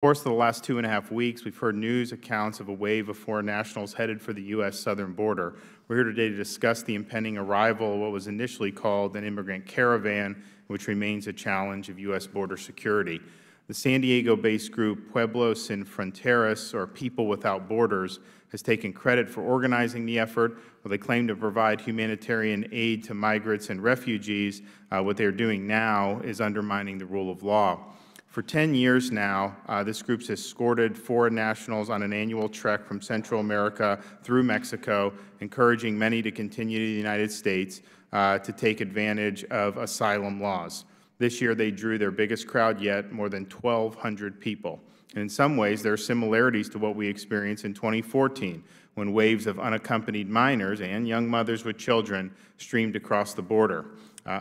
Of course, for the last 2.5 weeks, we've heard news accounts of a wave of foreign nationals headed for the U.S. southern border. We're here today to discuss the impending arrival of what was initially called an immigrant caravan, which remains a challenge of U.S. border security. The San Diego-based group Pueblos Sin Fronteras, or People Without Borders, has taken credit for organizing the effort. While they claim to provide humanitarian aid to migrants and refugees, what they're doing now is undermining the rule of law. For 10 years now, this group has escorted foreign nationals on an annual trek from Central America through Mexico, encouraging many to continue to the United States to take advantage of asylum laws. This year, they drew their biggest crowd yet, more than 1,200 people. And in some ways, there are similarities to what we experienced in 2014, when waves of unaccompanied minors and young mothers with children streamed across the border.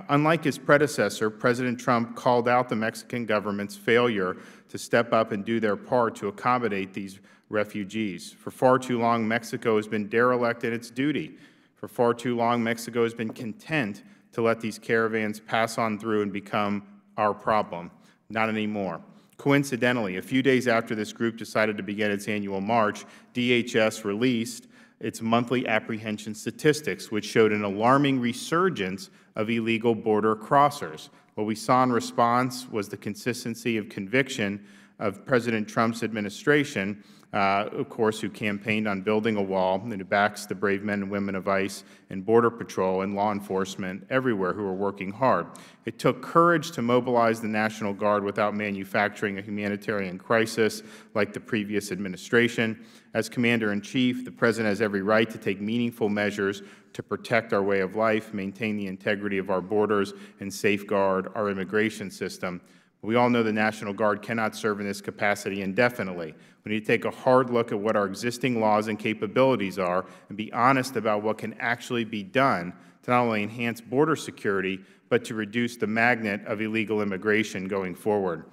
Unlike his predecessor, President Trump called out the Mexican government's failure to step up and do their part to accommodate these refugees. For far too long, Mexico has been derelict in its duty. For far too long, Mexico has been content to let these caravans pass on through and become our problem. Not anymore. Coincidentally, a few days after this group decided to begin its annual march, DHS released its monthly apprehension statistics, which showed an alarming resurgence of illegal border crossers. What we saw in response was the consistency of conviction of President Trump's administration, of course, who campaigned on building a wall and who backs the brave men and women of ICE and Border Patrol and law enforcement everywhere who are working hard. It took courage to mobilize the National Guard without manufacturing a humanitarian crisis like the previous administration. As Commander-in-Chief, the President has every right to take meaningful measures to protect our way of life, maintain the integrity of our borders, and safeguard our immigration system. We all know the National Guard cannot serve in this capacity indefinitely. We need to take a hard look at what our existing laws and capabilities are and be honest about what can actually be done to not only enhance border security, but to reduce the magnet of illegal immigration going forward.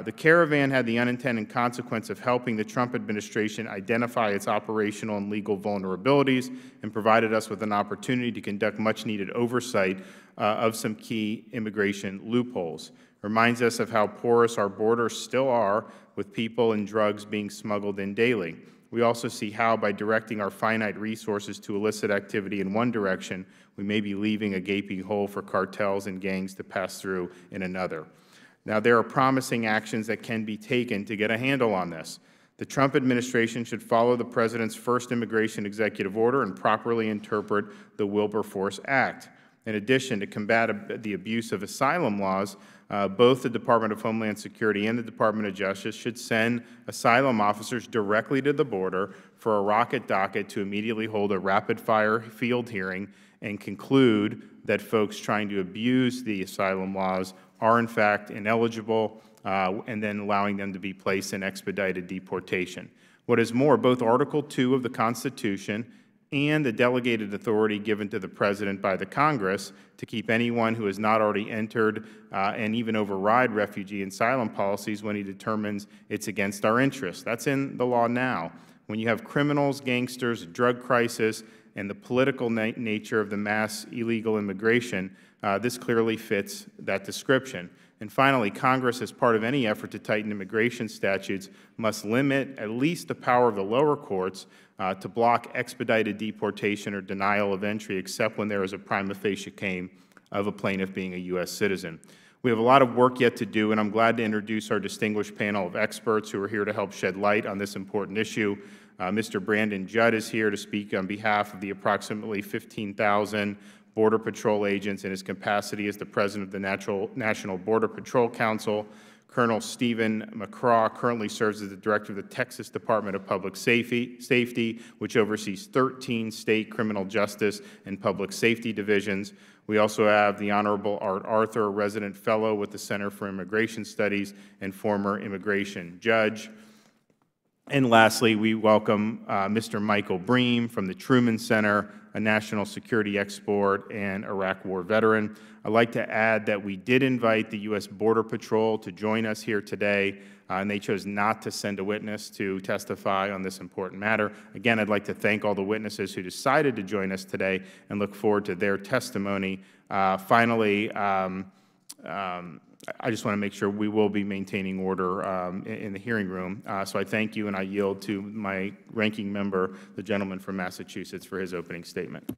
The Caravan had the unintended consequence of helping the Trump administration identify its operational and legal vulnerabilities and provided us with an opportunity to conduct much-needed oversight of some key immigration loopholes. Reminds us of how porous our borders still are, with people and drugs being smuggled in daily. We also see how, by directing our finite resources to illicit activity in one direction, we may be leaving a gaping hole for cartels and gangs to pass through in another. Now, there are promising actions that can be taken to get a handle on this. The Trump administration should follow the President's first immigration executive order and properly interpret the Wilberforce Act. In addition, to combat the abuse of asylum laws, both the Department of Homeland Security and the Department of Justice should send asylum officers directly to the border for a rocket docket to immediately hold a rapid-fire field hearing and conclude that folks trying to abuse the asylum laws are in fact ineligible, and then allowing them to be placed in expedited deportation. What is more, both Article 2 of the Constitution and the delegated authority given to the President by the Congress to keep anyone who has not already entered and even override refugee and asylum policies when he determines it's against our interests. That's in the law now. When you have criminals, gangsters, a drug crisis, and the political nature of the mass illegal immigration, this clearly fits that description. And finally, Congress, as part of any effort to tighten immigration statutes, must limit at least the power of the lower courts to block expedited deportation or denial of entry, except when there is a prima facie claim of a plaintiff being a U.S. citizen. We have a lot of work yet to do, and I'm glad to introduce our distinguished panel of experts who are here to help shed light on this important issue. Mr. Brandon Judd is here to speak on behalf of the approximately 15,000 Border Patrol agents in his capacity as the President of the National Border Patrol Council. Colonel Stephen McCraw currently serves as the Director of the Texas Department of Public Safety, which oversees 13 state criminal justice and public safety divisions. We also have the Honorable Art Arthur, a resident fellow with the Center for Immigration Studies and former immigration judge. And lastly, we welcome Mr. Michael Bream from the Truman Center, a national security expert and Iraq War veteran. I'd like to add that we did invite the U.S. Border Patrol to join us here today, and they chose not to send a witness to testify on this important matter. Again, I'd like to thank all the witnesses who decided to join us today and look forward to their testimony. Finally, I just want to make sure we will be maintaining order in the hearing room. So I thank you, and I yield to my ranking member, the gentleman from Massachusetts, for his opening statement.